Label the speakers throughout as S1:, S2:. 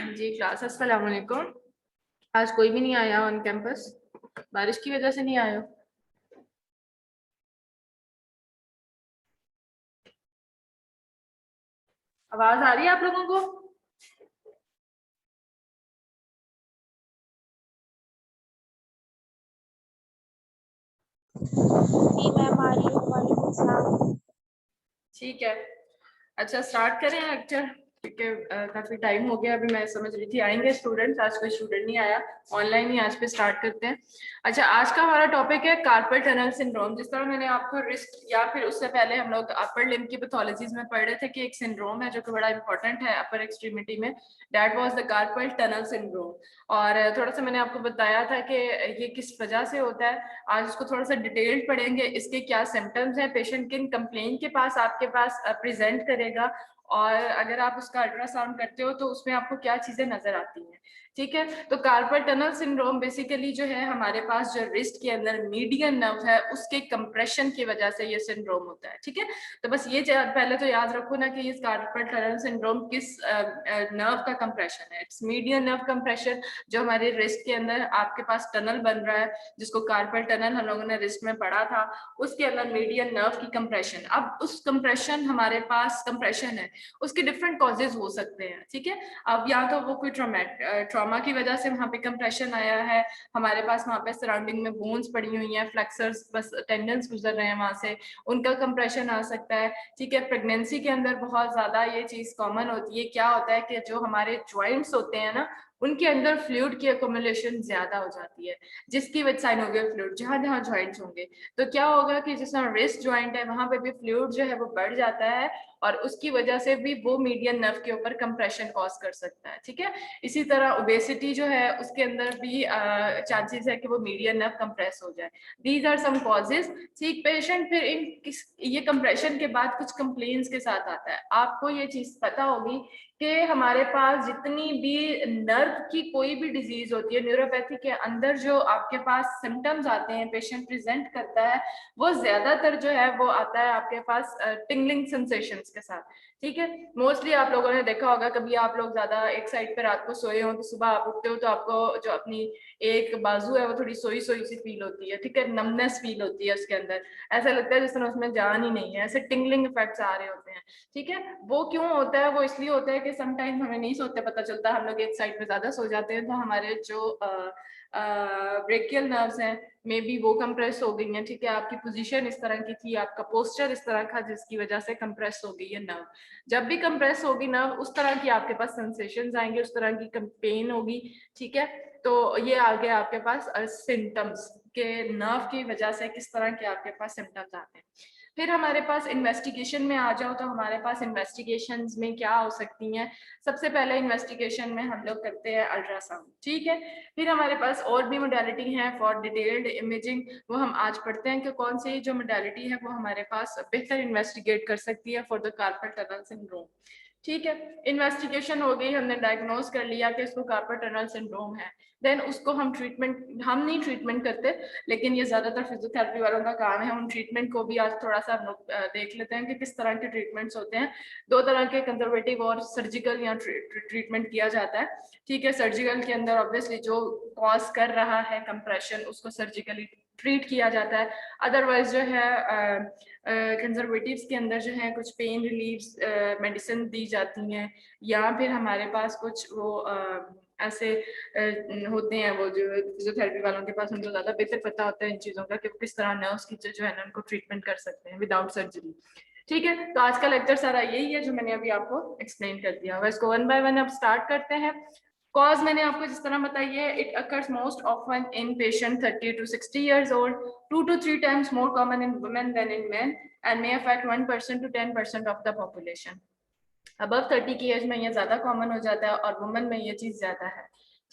S1: जी class, अस्सलाम वालेकुम। आज कोई भी नहीं आया ऑन कैंपस, बारिश की वजह से नहीं आया। आवाज आ रही है आप लोगों को?
S2: जी मैम आ रही है। वालेकुम सलाम।
S1: ठीक है, अच्छा स्टार्ट करें लेक्चर, क्योंकि काफी टाइम हो गया। अभी मैं समझ रही थी आएंगे स्टूडेंट्स, आज कोई स्टूडेंट नहीं आया, ऑनलाइन ही आज पे स्टार्ट करते हैं। अच्छा, आज का हमारा टॉपिक है कार्पल टनल सिंड्रोम। जिस तरह मैंने आपको रिस्ट या फिर उससे पहले हम लोग अपर लिम्ब की पैथोलॉजीज में पढ़ रहे थे कि एक सिंड्रोम है जो कि बड़ा इंपॉर्टेंट है अपर एक्सट्रीमिटी में, that was the carpal tunnel syndrome. और थोड़ा सा मैंने आपको बताया था कि ये किस वजह से होता है। आज इसको थोड़ा सा डिटेल्ड पढ़ेंगे, इसके क्या सिम्टम्स हैं, पेशेंट किन कंप्लेन के पास आपके पास प्रेजेंट करेगा, और अगर आप उसका अल्ट्रासाउंड करते हो तो उसमें आपको क्या चीजें नजर आती हैं। ठीक है, तो कार्पल टनल सिंड्रोम बेसिकली जो है हमारे पास जो रिस्ट के अंदर मीडियन नर्व है उसके कंप्रेशन की वजह से ये सिंड्रोम होता है। ठीक है, तो बस ये पहले तो याद रखो ना कि इस कार्पल टनल सिंड्रोम किस नर्व का कंप्रेशन है। इट्स मीडियन नर्व कंप्रेशन, जो हमारे रिस्ट के अंदर आपके पास टनल बन रहा है जिसको कार्पल टनल हम लोगों ने रिस्ट में पढ़ा था, उसके अंदर मीडियन नर्व की कंप्रेशन। अब उस कंप्रेशन हमारे पास कंप्रेशन है, उसके डिफरेंट कॉजेज हो सकते हैं। ठीक है, अब या तो वो कोई ट्रॉमा की वजह से वहां पे कंप्रेशन आया है, हमारे पास वहां पे सराउंडिंग में बोन्स पड़ी हुई हैं, फ्लेक्सर्स बस टेंडन्स गुजर रहे हैं वहां से, उनका कंप्रेशन आ सकता है। ठीक है, प्रेगनेंसी के अंदर बहुत ज्यादा ये चीज कॉमन होती है। क्या होता है कि जो हमारे ज्वाइंट्स होते हैं ना, उनके अंदर फ्लूइड की अकोमुलेशन ज्यादा हो जाती है, जिसकी वजह साइनोवियल फ्लूइड जहां जहां ज्वाइंट्स होंगे, तो क्या होगा कि जिस रिस्ट ज्वाइंट है वहां पे भी फ्लूइड जो है वो बढ़ जाता है, और उसकी वजह से भी वो मीडियन नर्व के ऊपर कंप्रेशन कॉज कर सकता है। ठीक है, इसी तरह ओबेसिटी जो है उसके अंदर भी चांसेस है कि वो मीडियन नर्व कंप्रेस हो जाए। These are some causes. ठीक, पेशेंट फिर ये कंप्रेशन के बाद कुछ कंप्लेन्स के साथ आता है। आपको ये चीज पता होगी कि हमारे पास जितनी भी नर्व की कोई भी डिजीज होती है, न्यूरोपैथी के अंदर जो आपके पास सिम्टम्स आते हैं, पेशेंट प्रेजेंट करता है, वो ज्यादातर जो है वो आता है आपके पास टिंगलिंग सेंसेशंस के साथ। ठीक है, मोस्टली आप लोगों ने देखा होगा, कभी आप लोग ज्यादा एक साइड पे रात को सोए हो तो सुबह आप उठते हो तो आपको जो अपनी एक बाजू है वो थोड़ी सोई सोई सी फील होती है। ठीक है, नमनेस फील होती है उसके अंदर, ऐसा लगता है जिस तरह उसमें जान ही नहीं है, ऐसे टिंगलिंग इफेक्ट्स आ रहे होते हैं। ठीक है, वो क्यों होता है? वो इसलिए होता है कि समटाइम हमें नहीं सोते पता चलता, हम लोग एक साइड पे ज्यादा सो जाते हैं, तो हमारे जो ब्रेकियल नर्व्स हैं मे बी वो कंप्रेस हो गई हैं। ठीक है, आपकी पोजीशन इस तरह की थी, आपका पोस्चर इस तरह का, जिसकी वजह से कंप्रेस हो गई है नर्व। जब भी कंप्रेस होगी नर्व, उस तरह की आपके पास सेंसेशंस आएंगे, उस तरह की पेन होगी। ठीक है, तो ये आ गया आपके पास सिम्टम्स के नर्व की वजह से किस तरह के आपके पास सिम्टम्स आते हैं। फिर हमारे पास इन्वेस्टिगेशन में आ जाओ, तो हमारे पास इन्वेस्टिगेशंस में क्या हो सकती हैं। सबसे पहले इन्वेस्टिगेशन में हम लोग करते हैं अल्ट्रासाउंड। ठीक है, फिर हमारे पास और भी मोडालिटी है फॉर डिटेल्ड इमेजिंग, वो हम आज पढ़ते हैं कि कौन सी जो मोडालिटी है वो हमारे पास बेहतर इन्वेस्टिगेट कर सकती है for the carpal tunnel syndrome. ठीक है, इन्वेस्टिगेशन हो गई, हमने डायग्नोज कर लिया कि इसको कार्पल टनल सिंड्रोम है। देन उसको हम हम नहीं ट्रीटमेंट करते, लेकिन ये ज्यादातर फिजियोथेरेपी वालों का काम है। हम ट्रीटमेंट को भी आज थोड़ा सा हम लोग देख लेते हैं कि किस तरह के ट्रीटमेंट्स होते हैं। दो तरह के, कंजर्वेटिव और सर्जिकल या ट्रीटमेंट किया जाता है। ठीक है, सर्जिकल के अंदर ऑब्वियसली जो कॉज कर रहा है कंप्रेशन, उसको सर्जिकली ट्रीट किया जाता है। अदरवाइज जो है कंजर्वेटिव्स के अंदर जो है कुछ पेन रिलीफ मेडिसिन दी जाती हैं, या फिर हमारे पास कुछ वो ऐसे होते हैं, वो जो फिजियोथेरेपी वालों के पास, उनको ज्यादा बेहतर पता होता है इन चीजों का कि किस तरह नर्व्स की जो है ना उनको ट्रीटमेंट कर सकते हैं विदाउट सर्जरी। ठीक है, तो आज का लेक्चर सारा यही है जो मैंने अभी आपको एक्सप्लेन कर दिया। वह इसको वन बाय वन अब स्टार्ट करते हैं। कॉज मैंने आपको जिस तरह बताई है, it occurs most often in patient 30 to 60 years old, 2 to 3 times more common in women than in men, and may affect 1% to 10% of the population. Above 30 की एज में ये ज्यादा कॉमन हो जाता है और वुमेन में ये चीज ज्यादा है।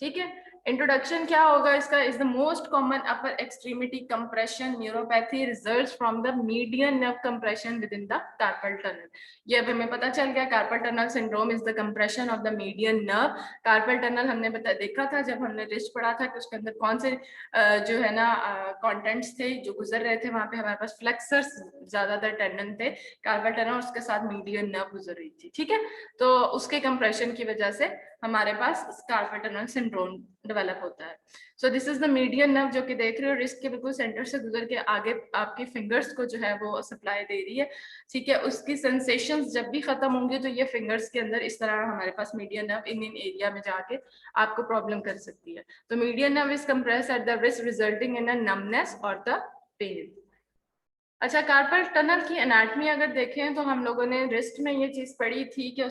S1: ठीक है, इंट्रोडक्शन क्या होगा इसका? Is the most common upper extremity compression neuropathy results from the median nerve compression with in the carpal tunnel. ये अब हमें पता चल गया, carpel tunnel syndrome is the compression of the median nerve. Carpal tunnel हमने देखा था जब हमने रिस्ट पढ़ा था कि उसके अंदर कौन से जो है ना कंटेंट्स थे जो गुजर रहे थे। वहां पे हमारे पास फ्लेक्सर्स ज्यादातर टेंडन थे, कार्पल टनल उसके साथ मीडियन नर्व गुजर रही थी, ठीक है। तो उसके कंप्रेशन की वजह से हमारे पास कार्पल टनल सिंड्रोम डेवलप होता है। So this is the median nerve जो कि देख रहे हो, रिस्ट के बिल्कुल सेंटर से गुजर के आगे आपकी फिंगर्स को जो है वो सप्लाई दे रही है, ठीक है। उसकी सेंसेशंस जब भी खत्म होंगी तो ये फिंगर्स के अंदर इस तरह हमारे पास मीडियन नर्व इन एरिया में जाके आपको प्रॉब्लम कर सकती है। तो median nerve is compress at the wrist resulting in a numbness और द पेन। अच्छा, कार्पल टनल की एनाटमी अगर देखें तो हम लोगों ने रिस्ट में ये चीज पढ़ी थी कि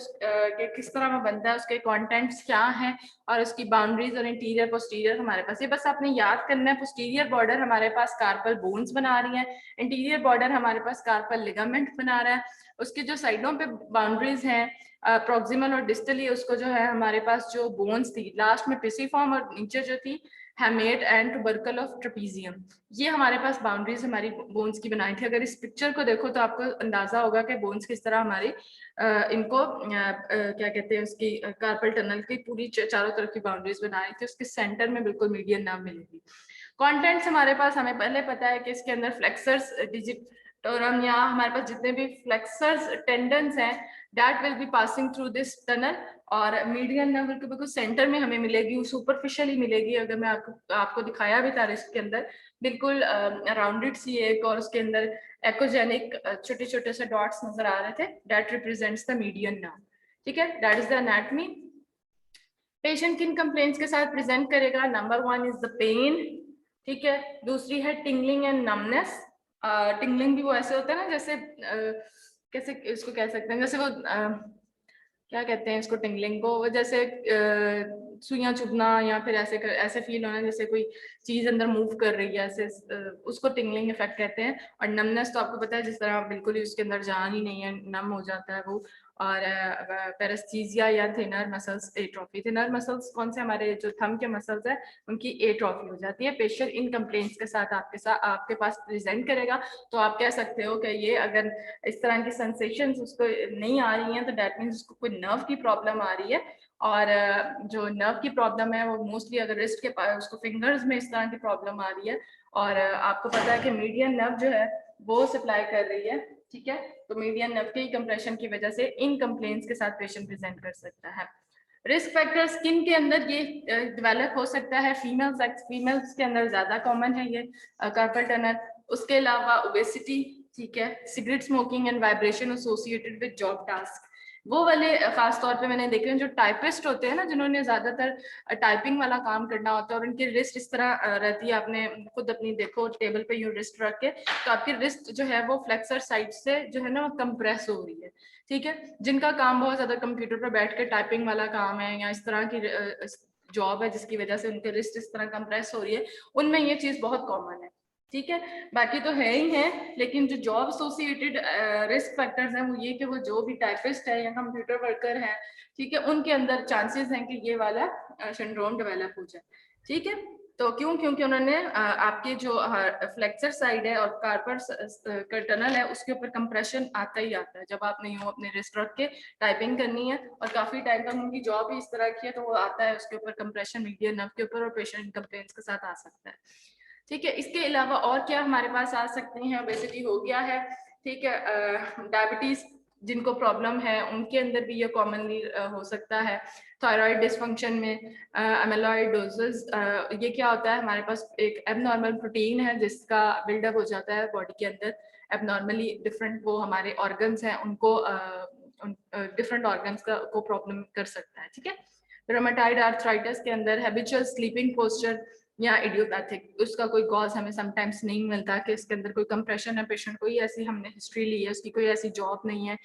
S1: कि किस तरह में बनता है, उसके कंटेंट्स क्या हैं और उसकी बाउंड्रीज और इंटीरियर पोस्टीरियर हमारे पास। ये बस आपने याद करना है। पोस्टीरियर बॉर्डर हमारे पास कार्पल बोन्स बना रही है, इंटीरियर बॉर्डर हमारे पास कार्पल लिगामेंट बना रहा है। उसकी जो साइडों पे बाउंड्रीज हैं प्रॉक्सिमल और डिस्टली, उसको जो है हमारे पास जो बोन्स थी लास्ट में पिसिफॉर्म और नीचे जो थी hamate and tubercle of trapezium, ये हमारे पास बाउंड्रीज हमारी बोन्स की बनाई थी। अगर इस पिक्चर को देखो तो आपको अंदाजा होगा कि बोन्स किस तरह हमारी इनको क्या कहते हैं, उसकी कार्पल टनल की पूरी चारों तरफ की बाउंड्रीज बनाई थी। उसके सेंटर में बिल्कुल मीडियन नर्व मिलेगी। कंटेंट्स हमारे पास हमें पहले पता है कि इसके अंदर फ्लेक्सर्स डिजिटोरम या हमारे पास जितने भी फ्लेक्सर्स टेंडन्स हैं that will be passing through this tunnel, और मीडियन नर्व बिल्कुल सेंटर में हमें मिलेगी, सुपरफिशियली मिलेगी। अगर मैं आपको दिखाया भी था इसके अंदर बिल्कुल राउंडेड सी एक, और उसके अंदर एकोजेनिक छोटे छोटे से डॉट्स नजर आ रहे थे, that represents the median nerve, ठीक है। That is the anatomy. Patient किन कंप्लेंट्स के साथ प्रेजेंट करेगा? नंबर 1 इज द पेन, ठीक है। दूसरी है टिंगलिंग एंड नमनेस। टिंगलिंग भी वो ऐसे होता है ना जैसे कैसे इसको कह सकते हैं, जैसे वो क्या कहते हैं इसको, टिंगलिंग को, वो जैसे सुइयां चुभना या फिर ऐसे ऐसे फील होना जैसे कोई चीज अंदर मूव कर रही है, ऐसे उसको टिंगलिंग इफेक्ट कहते हैं। और नमनेस तो आपको पता है जिस तरह बिल्कुल ही उसके अंदर जान ही नहीं है, नम हो जाता है वो। और पेरेस्थीजिया या thinner muscles atrophy, thinner muscles कौन से, हमारे जो थंब के मसल्स है उनकी एट्रोफी हो जाती है। पेशेंट इन कंप्लेंट्स के साथ आपके पास प्रेजेंट करेगा तो आप कह सकते हो कि ये अगर इस तरह की सेंसेशंस उसको नहीं आ रही हैं तो दैट मीन्स उसको कोई नर्व की प्रॉब्लम आ रही है। और जो नर्व की प्रॉब्लम है वो मोस्टली अगर रिस्ट के पास उसको फिंगर्स में इस तरह की प्रॉब्लम आ रही है, और आपको पता है कि मीडियन नर्व जो है वो सप्लाई कर रही है, ठीक है। तो मीडियन नर्व के कंप्रेशन की वजह से इन कंप्लेंट्स के साथ पेशेंट प्रेजेंट कर सकता है। रिस्क फैक्टर स्किन के अंदर ये डेवलप हो सकता है, फीमेल्स के अंदर ज्यादा कॉमन है ये कार्पल टनल। उसके अलावा ओबेसिटी, ठीक है, cigarette smoking and vibration associated with job task. वो वाले खास तौर पे मैंने देखे हैं जो टाइपिस्ट होते हैं ना, जिन्होंने ज्यादातर टाइपिंग वाला काम करना होता है और उनकी रिस्ट इस तरह रहती है, आपने खुद अपनी देखो टेबल पे यूं रिस्ट रख के, तो आपकी रिस्ट जो है वो फ्लेक्सर साइड से जो है ना वो कंप्रेस हो रही है, ठीक है। जिनका काम बहुत ज्यादा कंप्यूटर पर बैठ के टाइपिंग वाला काम है या इस तरह की जॉब है जिसकी वजह से उनके रिस्ट इस तरह कंप्रेस हो रही है, उनमें ये चीज बहुत कॉमन है, ठीक है। बाकी तो है ही है, लेकिन जो जॉब एसोसिएटेड रिस्क फैक्टर्स हैं वो ये कि वो जो भी टाइपिस्ट है या कंप्यूटर वर्कर है, ठीक है, उनके अंदर चांसेस हैं कि ये वाला सिंड्रोम डेवलप हो जाए, ठीक है। तो क्यों? क्योंकि उन्होंने आपके जो फ्लेक्सर साइड है और कार्पल टनल है उसके ऊपर कंप्रेशन आता ही आता है। जब आपने यूं अपने रिस्ट रख के टाइपिंग करनी है और काफी टाइम तक उनकी जॉब ही इस तरह की है तो वो आता है उसके ऊपर कंप्रेशन मीडियन नर्व के ऊपर, और पेशेंट कंप्लेंट्स के साथ आ सकता है, ठीक है। इसके अलावा और क्या हमारे पास आ सकते हैं? ओबेसिटी हो गया है, ठीक है। डायबिटीज जिनको प्रॉब्लम है उनके अंदर भी ये कॉमनली हो सकता है। थायराइड डिसफंक्शन में अमेलॉइडोसिस, ये क्या होता है, हमारे पास एक एबनॉर्मल प्रोटीन है जिसका बिल्डअप हो जाता है बॉडी के अंदर एबनॉर्मली, डिफरेंट वो हमारे ऑर्गन्स हैं उनको डिफरेंट ऑर्गन्स को प्रॉब्लम कर सकता है, ठीक है। रोमेटाइड आर्थराइटिस के अंदर हैबिचुअल स्लीपिंग पोस्चर या इडियोपैथिक, उसका कोई कॉज हमें समटाइम्स नहीं मिलता कि इसके अंदर कोई कंप्रेशन है, पेशेंट कोई ऐसी हमने हिस्ट्री ली है, उसकी कोई ऐसी जॉब नहीं है,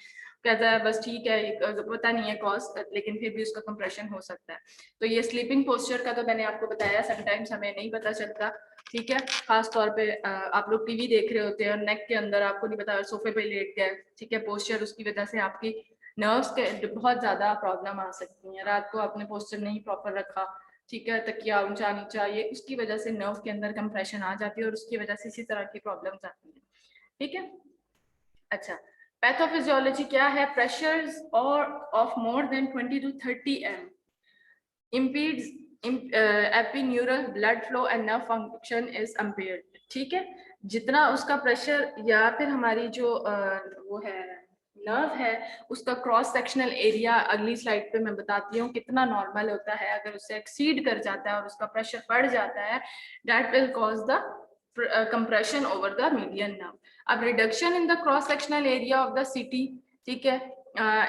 S1: कहता है बस ठीक है, पता नहीं है कॉज, लेकिन फिर भी उसका कंप्रेशन हो सकता है। तो ये स्लीपिंग पोस्चर का तो मैंने आपको बताया, समटाइम्स हमें नहीं पता चलता, ठीक है। खास तौर पे आप लोग टीवी देख रहे होते हैं और नेक के अंदर आपको नहीं पता सोफे पे लेट गए, ठीक है, पोस्चर, उसकी वजह से आपकी नर्व्स के बहुत ज्यादा प्रॉब्लम आ सकती है। रात को आपने पोस्चर नहीं प्रॉपर रखा ठीक है, तकिया ऊंचा नीचा, ये उसकी वजह से नर्व के अंदर कंप्रेशन आ जाती है और उसकी वजह से इसी तरह की प्रॉब्लम्स आती हैं। ठीक है, अच्छा, पैथोफिजियोलॉजी क्या है? प्रेशर्स और of more than 20 to 30 M impedes epinural blood flow and nerve function is impaired। ठीक है, जितना उसका प्रेशर या फिर हमारी जो वो है नर्व है, उसका क्रॉस सेक्शनल एरिया अगली स्लाइड पे मैं बताती हूँ कितना नॉर्मल होता है। अगर उससे एक्सीड कर जाता है और उसका प्रेशर बढ़ जाता है, that will cause the compression over the median nerve। अब reduction in the cross sectional area of the city, ठीक है,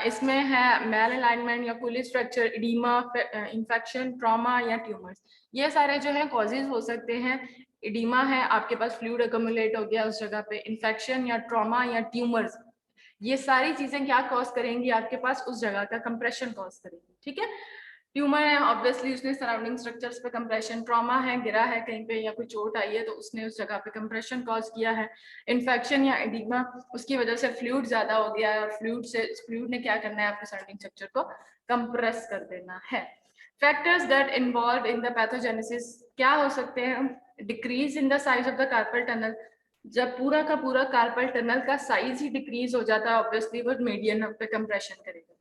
S1: इसमें है मेल अलाइनमेंट या Kulish fracture, oedema, infection, trauma या ट्यूमर्स। ये सारे जो है कॉजेज हो सकते हैं। एडिमा है, आपके पास फ्लूइड अकोमुलेट हो गया उस जगह पे, इन्फेक्शन या ट्रॉमा या ट्यूमर्स, ये सारी चीजें क्या कॉज करेंगी आपके पास, उस जगह का कंप्रेशन कॉज करेंगी। ठीक है, ट्यूमर है, ऑब्वियसली उसने सराउंडिंग स्ट्रक्चर्स पे कंप्रेशन, ट्रॉमा है, गिरा है कहीं पे या कोई चोट आई है तो उसने उस जगह पे कंप्रेशन कॉज किया है, इन्फेक्शन या एडिमा, उसकी वजह से फ्लूइड ज्यादा हो गया है और फ्लूइड ने क्या करना है, आपके सराउंडिंग स्ट्रक्चर को कंप्रेस कर देना है। Factors that involve in the pathogenesis क्या हो सकते हैं? Decrease in the size of the carpal tunnel, जब पूरा का पूरा कार्पल टनल का साइज ही डिक्रीज हो जाता है, ऑब्वियसली वो मीडियन पे कंप्रेशन करेगा।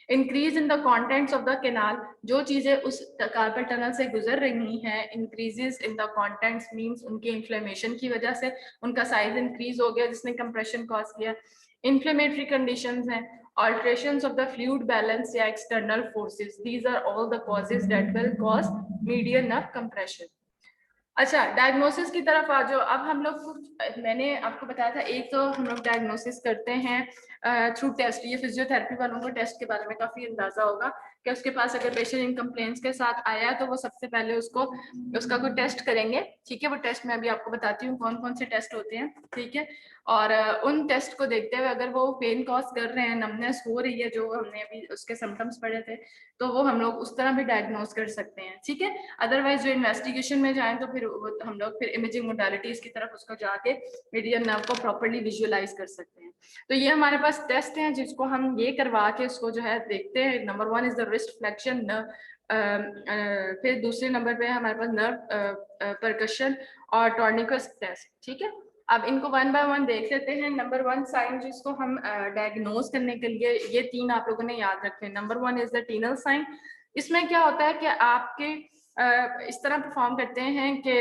S1: Increase in the contents of the canal, जो चीजें उस कार्पल टनल से गुजर रही हैं, increases in the contents means उनके इन्फ्लेमेशन की वजह से उनका साइज इंक्रीज हो गया जिसने कंप्रेशन कॉज किया। इन्फ्लेमेटरी कंडीशंस हैं, alterations of the fluid balance या external forces, these are all the causes that will cause median nerve compression। अच्छा, डायग्नोसिस की तरफ आ जाओ। अब हम लोग कुछ, मैंने आपको बताया था, एक तो हम लोग डायग्नोसिस करते हैं थ्रू टेस्ट। ये फिजियोथेरेपी वालों को टेस्ट के बारे में काफी अंदाजा होगा कि उसके पास अगर पेशेंट इन कंप्लेंट्स के साथ आया है तो वो सबसे पहले उसका कोई टेस्ट करेंगे। ठीक है, वो टेस्ट मैं अभी आपको बताती हूँ कौन कौन से टेस्ट होते हैं। ठीक है, और उन टेस्ट को देखते हुए अगर वो पेन कॉज कर रहे हैं, नमनेस हो रही है, जो हमने अभी उसके सिम्टम्स पढ़े थे, तो वो हम लोग उस तरह भी डायग्नोज कर सकते हैं। ठीक है, अदरवाइज जो इन्वेस्टिगेशन में जाएं तो फिर हम लोग फिर इमेजिंग मोडालिटीज की तरफ उसको जाके मीडियन नर्व को प्रॉपर्ली विजुअलाइज कर सकते हैं। तो ये हमारे पास टेस्ट हैं जिसको हम ये करवा के उसको जो है देखते हैं। Number 1 is the wrist flexion, फिर दूसरे नंबर पे हमारे पास नर्व परकशन और टॉर्निकस टेस्ट। ठीक है, अब इनको वन बाय वन देख लेते हैं। नंबर 1 साइन जिसको हम डायग्नोज करने के लिए, ये 3 आप लोगों ने याद रखे। Number 1 is the Tinel sign. इसमें क्या होता है कि आपके इस तरह परफॉर्म करते हैं कि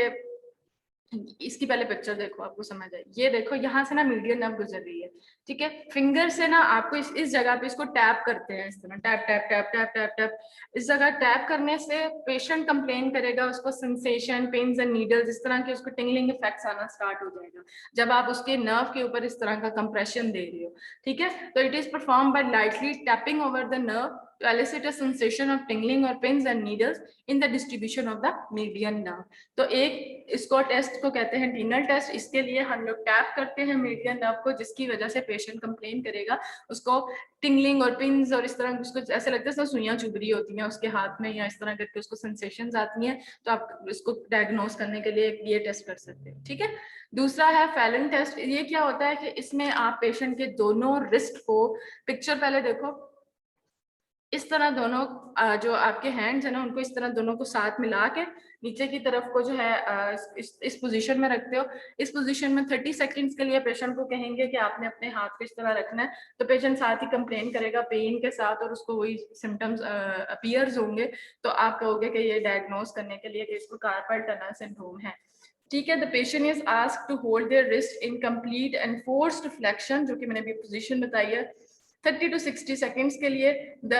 S1: इसकी पहले पिक्चर देखो, आपको समझ आए। ये देखो, यहाँ से ना मीडियन नर्व गुजर रही है। ठीक है, फिंगर से ना आपको इस जगह पे इसको टैप करते हैं, इस तरह tap tap tap tap tap tap. इस जगह टैप करने से पेशेंट कंप्लेन करेगा, उसको सेंसेशन, पेन्स एंड नीडल्स, इस तरह के उसको टिंगलिंग इफेक्ट्स आना स्टार्ट हो जाएगा जब आप उसके नर्व के ऊपर इस तरह का कंप्रेशन दे रही हो। ठीक है, तो it is perform by lightly tapping over the nerve to elicit a sensation of tingling or pins and needles in the distribution of the median nerve। तो एक इसको टेस्ट को कहते हैं टीनल टेस्ट। इसके लिए हम लोग टैप करते हैं मीडियन नर्व को, जिसकी वजह से पेशेंट कंप्लेन करेगा, उसको टिंगलिंग और पिंस और इस तरह उसको ऐसे लगता है सुइयां चुभ रही होती हैं उसके हाथ में, या इस तरह करके उसको सेंसेशंस आती हैं। तो आप इसको डायग्नोज करने के लिए ये टेस्ट कर सकते हैं। ठीक है, दूसरा है फैलन टेस्ट। ये क्या होता है कि इसमें आप पेशेंट के दोनों रिस्ट को, पिक्चर पहले देखो, इस तरह दोनों जो आपके हैंड्स है ना, उनको इस तरह दोनों को साथ मिला के नीचे की तरफ को जो है इस पोजीशन में रखते हो। इस पोजीशन में 30 सेकंड्स के लिए पेशेंट को कहेंगे कि आपने अपने हाथ को इस तरह रखना है, तो पेशेंट साथ ही कंप्लेन करेगा पेन के साथ और उसको वही सिम्टम्स अपीयर्स होंगे। तो आप कहोगे कि ये डायग्नोज करने के लिए कि इसको कार्पल टनल सिंड्रोम है। ठीक है, the patient is asked to hold their wrist in complete and forced flexion, जो कि मैंने अभी पोजीशन बताई है, 30 to 60 सेकेंड्स के लिए the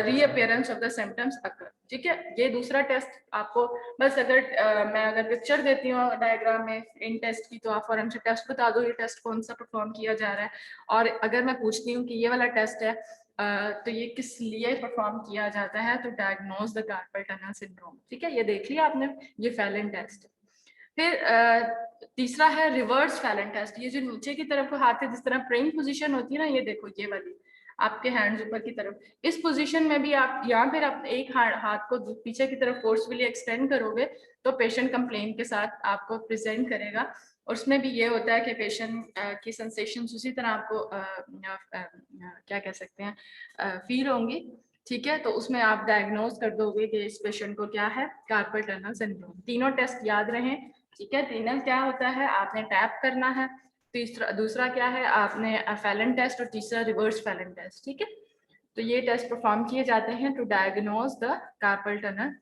S1: reappearance of the symptoms occur. ठीक है, ये दूसरा टेस्ट आपको बस मैं अगर पिक्चर देती हूँ डायग्राम में इन टेस्ट की, तो आप फौरन से टेस्ट बता दो ये टेस्ट कौन सा परफॉर्म किया जा रहा है। और अगर मैं पूछती हूँ कि ये वाला टेस्ट है तो ये किस लिए परफॉर्म किया जाता है, तो diagnose the carpal tunnel syndrome. ठीक है, ये देख लिया आपने, ये फैलन टेस्ट। फिर तीसरा है रिवर्स फैलन टेस्ट। ये जो नीचे की तरफ हाथ है, जिस तरह प्रेइंग पोजीशन होती है ना, ये देखो ये वाली, आपके हैंड्स ऊपर की तरफ, इस पोजीशन में भी आप यहाँ फिर आप एक हाथ को पीछे की तरफ फोर्सफुली एक्सटेंड करोगे तो पेशेंट कंप्लेन के साथ आपको प्रेजेंट करेगा। और उसमें भी ये होता है कि पेशेंट की सेंसेशंस उसी तरह आपको क्या कह सकते हैं फील होंगी। ठीक है, तो उसमें आप डायग्नोज कर दोगे कि इस पेशेंट को क्या है, कार्पल टनल सिंड्रोम। तीनों टेस्ट याद रहें, ठीक है। तीनों क्या होता है, आपने टैप करना है, दूसरा क्या है, आपने फैलन टेस्ट, और तीसरा रिवर्स फैलन टेस्ट, ठीक है। तो ये टेस्ट परफॉर्म किए जाते हैं to diagnose the carpal tunnel.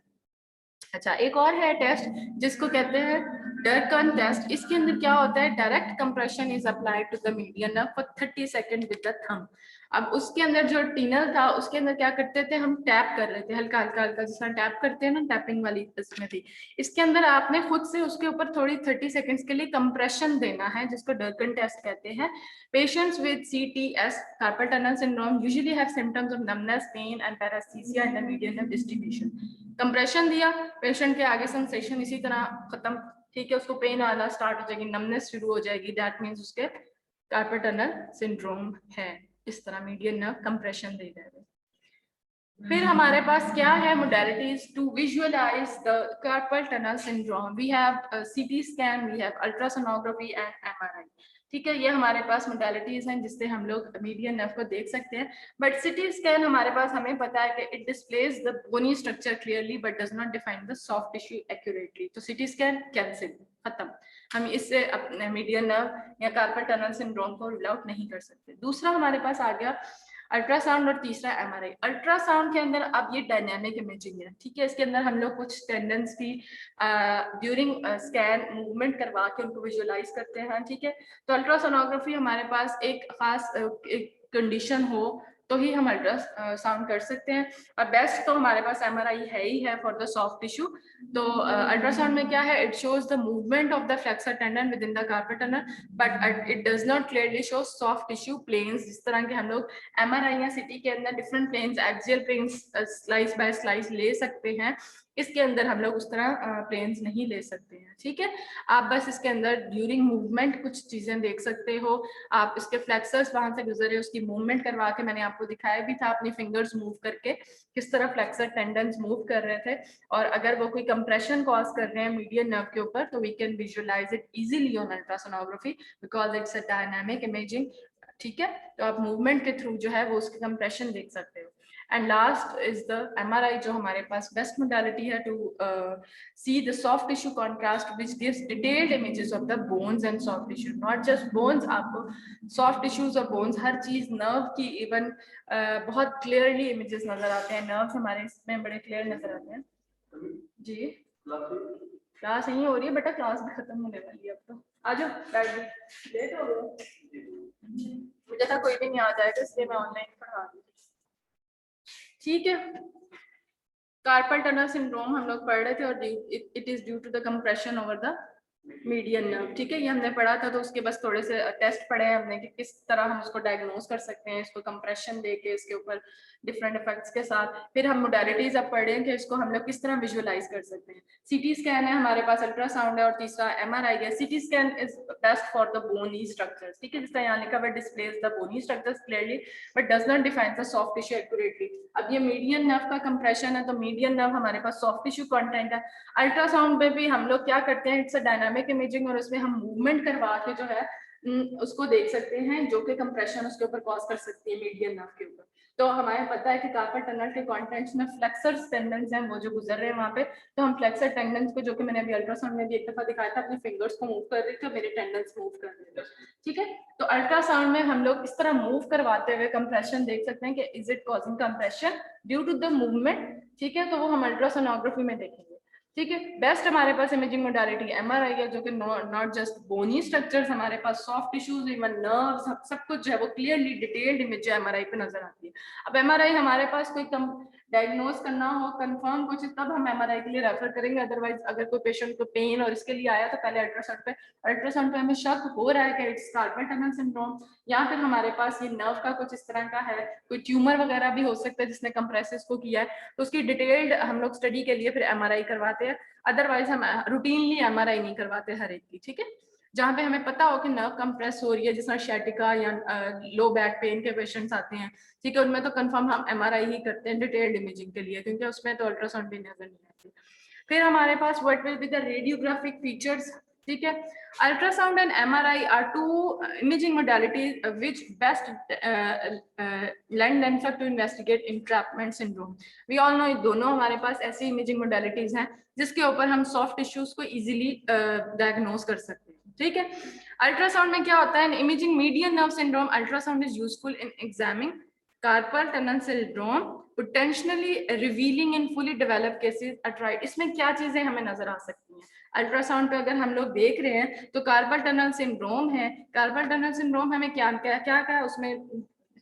S1: अच्छा, एक और है टेस्ट जिसको कहते हैं डर्कन टेस्ट। इसके अंदर क्या होता है, direct compression is applied to the median nerve for 30 second with the thumb. अब उसके अंदर जो टिनल था, उसके अंदर क्या करते थे, हम टैप कर रहे थे, हल्का हल्का हल्का, जिस तरह टैप करते हैं ना, टैपिंग वाली इसमें थी। इसके अंदर आपने खुद से उसके ऊपर थोड़ी 30 सेकंड्स के लिए कंप्रेशन देना है, जिसको डर्कन टेस्ट कहते हैं। Patients with CTS, carpal tunnel syndrome, usually have symptoms of numbness, pain, and paresthesia in the median nerve distribution. Compression दिया, पेशेंट के आगे सेंसेशन इसी तरह खत्म, ठीक है। उसको पेन आना स्टार्ट हो जाएगी, नमनेस शुरू हो जाएगी, दैट मींस उसके कार्पल टनल सिंड्रोम है। इस तरह मीडियन नर्व कंप्रेशन दे जाएगा। फिर हमारे पास क्या है modalities to visualise the carpal tunnel syndrome. We have CT scan, we have ultrasonography and MRI, ठीक है। ये हमारे पास मोडेलिटीज हैं जिससे हम लोग मीडियन नर्व को देख सकते हैं। बट सिटी स्कैन हमारे पास, हमें पता है कि it displays the bony structure clearly but does not define the soft tissue accurately. तो सिटी स्कैन कैंसिल, खत्म। हम इससे अपने मीडियन नर्व या कार्पल टनल सिंड्रोम को रूल आउट नहीं कर सकते। दूसरा हमारे पास आ गया अल्ट्रासाउंड, और तीसरा एमआरआई। अल्ट्रासाउंड के अंदर अब ये डायनामिक इमेजिंग है, ठीक है। इसके अंदर हम लोग कुछ टेंडेंस की ड्यूरिंग स्कैन मूवमेंट करवा के उनको विजुअलाइज करते हैं, ठीक है। तो अल्ट्रासोनोग्राफी हमारे पास एक खास एक कंडीशन हो तो ही हम अल्ट्रासाउंड कर सकते हैं, और बेस्ट तो हमारे पास एमआरआई है ही है फॉर द सॉफ्ट टिश्यू। तो अल्ट्रासाउंड में क्या है, it shows the movement of the flexor tendon within the carpal tunnel, but it does not clearly show soft tissue planes, जिस तरह के हम लोग एमआरआई या सिटी के अंदर different planes, axial planes slice by slice ले सकते हैं। इसके अंदर हम लोग उस तरह प्लेन्स नहीं ले सकते हैं, ठीक है। आप बस इसके अंदर ड्यूरिंग मूवमेंट कुछ चीजें देख सकते हो। आप इसके फ्लेक्सर्स वहां से गुजरे, उसकी मूवमेंट करवा के, मैंने आपको दिखाया भी था अपनी फिंगर्स मूव करके किस तरह फ्लेक्सर टेंडन्स मूव कर रहे थे। और अगर वो कोई कंप्रेशन कॉज कर रहे हैं मीडियन नर्व के ऊपर, तो we can visualise it easily on ultrasonography because it's a dynamic imaging, ठीक है। तो आप मूवमेंट के थ्रू जो है वो उसकी कंप्रेशन देख सकते हो। And last is the MRI, जो हमारे पास बेस्ट मोडालिटी है to see the soft tissue contrast which gives detailed images of the bones and soft tissue, not just bones, आपको सॉफ्ट टिश्यूज और बोन्स, हर चीज, नर्व की इवन बहुत क्लियरली इमेजेस नजर आते हैं। नर्व्स हमारे इसमें बड़े क्लियर नजर आते हैं। जी, क्लास नहीं हो रही है बेटा, क्लास भी खत्म होने वाली है अब तो। आ जाओ, बैठ जाओ, लेट हो गए, मुझे था कोई भी नहीं आ जाएगा इसलिए मैं ऑनलाइन पढ़ा रही थी, ठीक है। कार्पल टनल सिंड्रोम हम लोग पढ़ रहे थे, और it is due to the compression over the median nerve, ठीक है। ये हमने पढ़ा था, तो उसके बस थोड़े से टेस्ट पढ़े हैं हमने कि किस तरह हम उसको डायग्नोज कर सकते हैं, इसको कंप्रेशन देके, इसके ऊपर डिफरेंट इफेक्ट्स के साथ। फिर हम मोडालिटीज अब पढ़े हैं कि इसको हम लोग किस तरह विजुअलाइज कर सकते हैं। सीटी स्कैन है हमारे पास, अल्ट्रासाउंड है, और तीसरा एमआरआई है। CT scan is best for the bony structures, ठीक है, जिसका यहाँ लिखा हुआ displays the bony structures clearly but does not define the soft tissue accurately. अब ये मीडियन नर्व का कंप्रेशन है, तो मीडियन नर्व हमारे पास सॉफ्ट टिश्यू कंटेंट है। अल्ट्रासाउंड में भी हम लोग क्या करते हैं, इट्स अ डायनामिक इमेजिंग, और उसमें हम मूवमेंट करवा के जो है उसको देख सकते हैं, जो कि कंप्रेशन उसके ऊपर कॉज कर सकती है मीडियन नर्व के ऊपर। तो हमें पता है कि कार्पल टनल के कंटेंट्स में फ्लेक्सर टेंडेंस हैं, वो जो गुजर रहे हैं वहां पे, तो हम फ्लेक्सर टेंडेंस को, जो कि मैंने अभी अल्ट्रासाउंड में भी एक दफा दिखाया था, अपनी फिंगर्स को मूव कर रही थी, मेरे टेंडेंस मूव कर रहे थे, ठीक है। तो अल्ट्रासाउंड में हम लोग इस तरह मूव करवाते हुए कंप्रेशन देख सकते हैं कि is it causing compression due to the movement, ठीक है। तो वो हम अल्ट्रासोनोग्राफी में देखेंगे, ठीक है। बेस्ट हमारे पास इमेजिंग मोडालिटी एमआरआई है, जो कि नॉट जस्ट बोनी स्ट्रक्चर्स, हमारे पास सॉफ्ट टिश्यूज, इवन नर्व्स, सब कुछ जो है वो क्लियरली डिटेल्ड इमेज एमआरआई पे नजर आती है। अब एमआरआई हमारे पास कोई डायग्नोज करना हो, कंफर्म कुछ, तब हम एमआरआई के लिए रेफर करेंगे। अदरवाइज अगर कोई पेशेंट को पेन और इसके लिए आया तो पहले अल्ट्रासाउंड पे हमें शक हो रहा है कि इट्स कार्पल टनल सिंड्रोम, या फिर हमारे पास ये नर्व का कुछ इस तरह का है, कोई ट्यूमर वगैरह भी हो सकता है जिसने कंप्रेसिस को किया है, तो उसकी डिटेल्ड हम लोग स्टडी के लिए फिर एमआरआई करवाते हैं। अदरवाइज हम रूटीनली एमआरआई नहीं करवाते हर एक की, ठीक है। जहाँ पे हमें पता हो कि नर्व कंप्रेस हो रही है, जिस तरह शैटिका या लो बैक पेन के पेशेंट्स आते हैं, ठीक है, उनमें तो कंफर्म हम एमआरआई ही करते हैं डिटेल्ड इमेजिंग के लिए, क्योंकि उसमें तो अल्ट्रासाउंड भी नजर नहीं आती। फिर हमारे पास what will be the radiographic features ठीक है। Ultrasound and MRI are two imaging modalities which best lend themselves to investigate entrapment syndrome. We all know दोनों हमारे पास ऐसी इमेजिंग मोडालिटीज हैं जिसके ऊपर हम सॉफ्ट टिश्यूज को इजीली डायग्नोज कर सकते हैं। ठीक है। अल्ट्रासाउंड में क्या होता है, imaging median nerve syndrome, ultrasound is useful in examining carpal tunnel syndrome, potentially revealing in fully developed cases outright. इसमें क्या चीजें हमें नजर आ सकती हैं अल्ट्रासाउंड पे अगर हम लोग देख रहे हैं तो कार्पल टनल सिंड्रोम है। कार्पल टनल सिंड्रोम हमें क्या क्या क्या क्या उसमें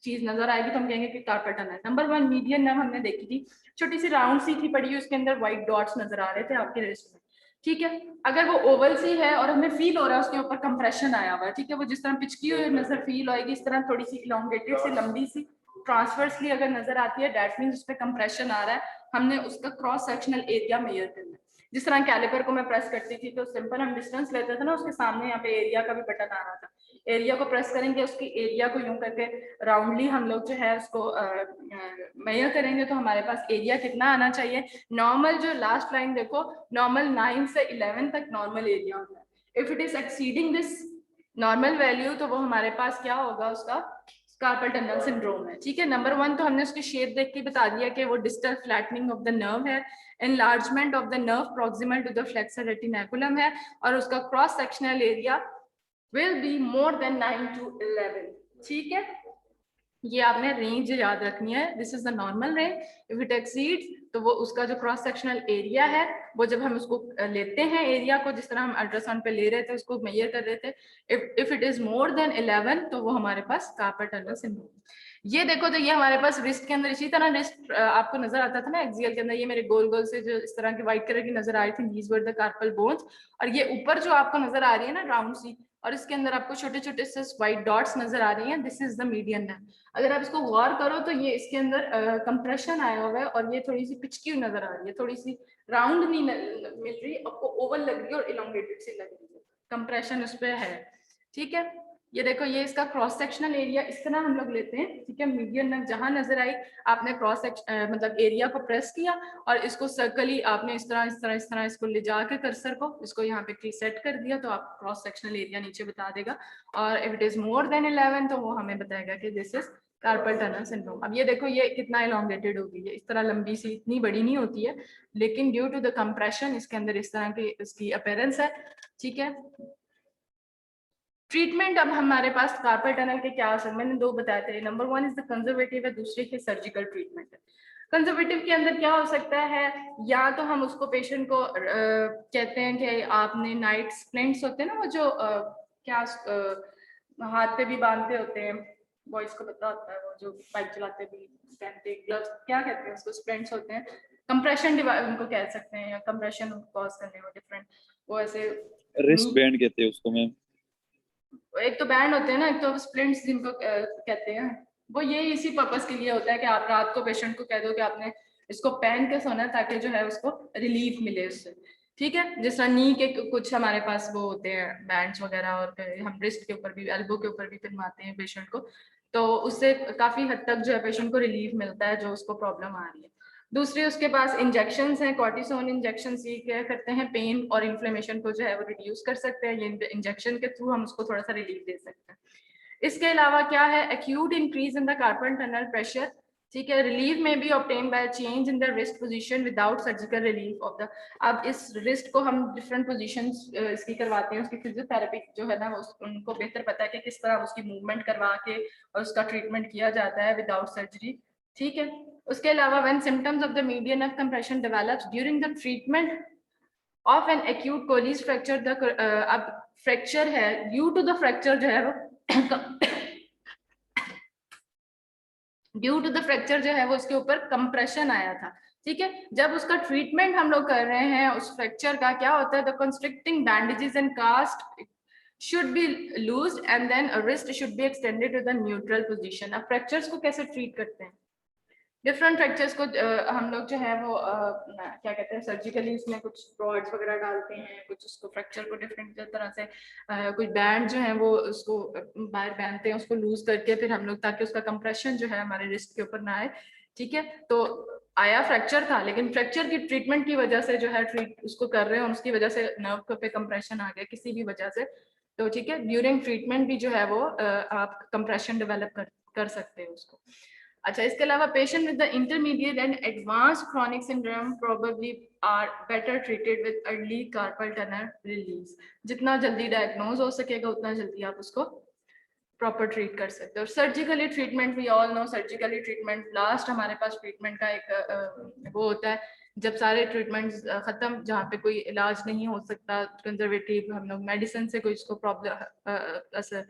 S1: चीज नजर आएगी तो हम कहेंगे कि carpal tunnel. Number 1 median nerve हमने देखी थी, छोटी सी राउंड सी थी पड़ी हुई, उसके अंदर व्हाइट डॉट्स नजर आ रहे थे आपके रिस्ट में। ठीक है। अगर वो ओवल सी है और हमें फील हो रहा है उसके ऊपर कंप्रेशन आया हुआ है, ठीक है, वो जिस तरह पिचकी हुई नजर फील होएगी, इस तरह थोड़ी सी इलोंगेटेड सी लंबी सी ट्रांसवर्सली अगर नजर आती है, दैट मींस उस पर कंप्रेशन आ रहा है। हमने उसका क्रॉस सेक्शनल एरिया मेजर करना है। जिस तरह कैलिपर को मैं प्रेस करती थी तो सिंपल हम डिस्टेंस लेते थे ना, उसके सामने यहाँ पे एरिया का भी बटन आ रहा था, एरिया को प्रेस करेंगे, उसकी एरिया को यूं करके राउंडली हम लोग जो है उसको मेजर करेंगे तो हमारे पास एरिया कितना आना चाहिए। नॉर्मल जो लास्ट लाइन देखो, नॉर्मल 9 से 11 तक नॉर्मल एरिया होता है। If it is exceeding this normal value तो वो हमारे पास क्या होगा, उसका कार्पल टनल सिंड्रोम है। ठीक है। नंबर 1 तो हमने उसकी शेप देख के बता दिया कि वो distal flattening of the nerve है, enlargement of the nerve proximal to the flexor retinaculum है, और उसका cross sectional area will be more than 9 to 11। ठीक है। ये आपने रेंज याद रखनी है, this is the normal range. If it exceeds तो वो उसका जो क्रॉस सेक्शनल एरिया है वो जब हम उसको लेते हैं एरिया को, जिस तरह हम अल्ट्रासाउंड पे ले रहे थे उसको मेजर कर रहे थे, if it is more than 11 तो वो हमारे पास कार्पल टनल सिंड्रोम। ये देखो तो ये हमारे पास रिस्ट के अंदर इसी तरह रिस्ट आपको नजर आता था ना एक्सियल के अंदर, ये मेरे गोल गोल से जो इस तरह की व्हाइट कलर की नजर आ रही थी, these were the carpal bones. और ये ऊपर जो आपको नजर आ रही है ना राउंड सी, और इसके अंदर आपको छोटे छोटे से व्हाइट डॉट्स नजर आ रही हैं, this is the median nerve. अगर आप इसको गौर करो तो ये इसके अंदर कंप्रेशन आया हुआ है और ये थोड़ी सी पिचकी हुई नजर आ रही है, थोड़ी सी राउंड नहीं मिल रही, आपको ओवल लग रही है और इलोंगेटेड सी लग रही है, कंप्रेशन उस पर है। ठीक है। ये देखो ये इसका क्रॉस सेक्शनल एरिया इस तरह हम लोग लेते हैं। ठीक है। मीडियन नर्व जहां नजर आई, आपने क्रॉस मतलब एरिया को प्रेस किया और इसको सर्कली आपने इस तरह इसको ले जाकर कर्सर को इसको यहाँ पे सेट कर दिया तो आप क्रॉस सेक्शनल एरिया नीचे बता देगा। और if it is more than 11 तो वो हमें बताएगा कि this is carpel tunnel syndrome. अब ये देखो ये कितना इलोंगेटेड होगी, ये इस तरह लंबी सी, इतनी बड़ी नहीं होती है, लेकिन ड्यू टू द कंप्रेशन इसके अंदर इस तरह की इसकी अपीयरेंस है। ठीक है। ट्रीटमेंट अब हमारे पास कार्पल टनल के क्या असर, मैंने 2 बताए थे। नंबर 1 इज द कंजर्वेटिव है, दूसरे के सर्जिकल ट्रीटमेंट है। कंजर्वेटिव के अंदर क्या हो सकता है, या तो हम उसको पेशेंट को कहते हैं कि आपने नाइट स्प्लिंट्स होते हैं ना, वो जो क्या हाथ पे भी बांधते होते हैं, बॉयज को पता होता है, वो जो बाइक चलाते भी पहनते ग्लव्स, क्या कहते हैं उसको, स्प्लिंट्स होते हैं, कंप्रेशन उनको कह सकते हैं, या कंप्रेशन कॉज करने में डिफरेंट, वो ऐसे
S3: रिस्ट बैंड कहते हैं उसको मैम।
S1: एक तो बैंड होते हैं ना, एक तो स्प्लिंट्स जिनको कहते हैं, वो ये इसी पर्पस के लिए होता है कि आप रात को पेशेंट को कह दो कि आपने इसको पहन के सोना है ताकि जो है उसको रिलीफ मिले उससे। ठीक है। जिस तरह नी के कुछ हमारे पास वो होते हैं बैंड्स वगैरह, और हम रिस्ट के ऊपर भी, एल्बो के ऊपर भी पहनवाते हैं पेशेंट को, तो उससे काफी हद तक जो है पेशेंट को रिलीफ मिलता है जो उसको प्रॉब्लम आ रही है। दूसरी उसके पास इंजेक्शंस हैं, कॉर्टिसोन इंजेक्शन, ये क्या करते हैं, पेन और इन्फ्लेमेशन को जो है वो रिड्यूस कर सकते हैं, ये इंजेक्शन के थ्रू हम उसको थोड़ा सा रिलीफ दे सकते हैं। इसके अलावा क्या है, acute increase in the carpal tunnel pressure. ठीक है। रिलीफ में भी obtain by change in the wrist position without surgical relief of the. अब इस रिस्ट को हम डिफरेंट पोजीशंस इसकी करवाते हैं, उसकी फिजियोथेरेपी जो है ना उनको बेहतर पता है कि किस तरह उसकी मूवमेंट करवा के और उसका ट्रीटमेंट किया जाता है विदाउट सर्जरी। ठीक है। उसके अलावा when symptoms of the median nerve compression develops during the treatment of an acute Colles fracture, the अब फ्रैक्चर है, ड्यू टू द फ्रैक्चर जो है वो ड्यू टू द फ्रैक्चर जो है वो उसके ऊपर कंप्रेशन आया था। ठीक है। जब उसका ट्रीटमेंट हम लोग कर रहे हैं उस फ्रैक्चर का, क्या होता है, the constricting bandages and cast should be loosed and then a wrist should be extended to the neutral position। अब फ्रैक्चर्स को कैसे ट्रीट करते हैं, डिफरेंट फ्रैक्चर्स को हम लोग जो है वो क्या कहते हैं, सर्जिकली इसमें कुछ रॉड्स वगैरह डालते हैं, कुछ उसको फ्रैक्चर को डिफरेंट तरह से कुछ बैंड जो है वो उसको बाहर बांधते हैं, उसको लूज करके फिर हम लोग, ताकि उसका कंप्रेशन जो है हमारे रिस्ट के ऊपर ना आए। ठीक है। तो आया फ्रैक्चर था, लेकिन फ्रैक्चर की ट्रीटमेंट की वजह से जो है ट्रीट उसको कर रहे हैं, उसकी वजह से नर्व पे कंप्रेशन आ गया किसी भी वजह से, तो ठीक है ड्यूरिंग ट्रीटमेंट भी जो है वो आप कंप्रेशन डेवलप कर सकते हैं उसको। अच्छा, इसके अलावा patient with the intermediate and advance chronic syndrome probably are better treated with early carpal tunnel release. जितना जल्दी डायग्नोज हो सकेगा उतना जल्दी आप उसको प्रॉपर ट्रीट कर सकते हो। Surgically treatment, we all know surgically treatment last हमारे पास ट्रीटमेंट का एक वो होता है जब सारे ट्रीटमेंट्स खत्म, जहाँ पे कोई इलाज नहीं हो सकता, कंजर्वेटिव हम लोग मेडिसिन से कोई इसको प्रॉब्लम असर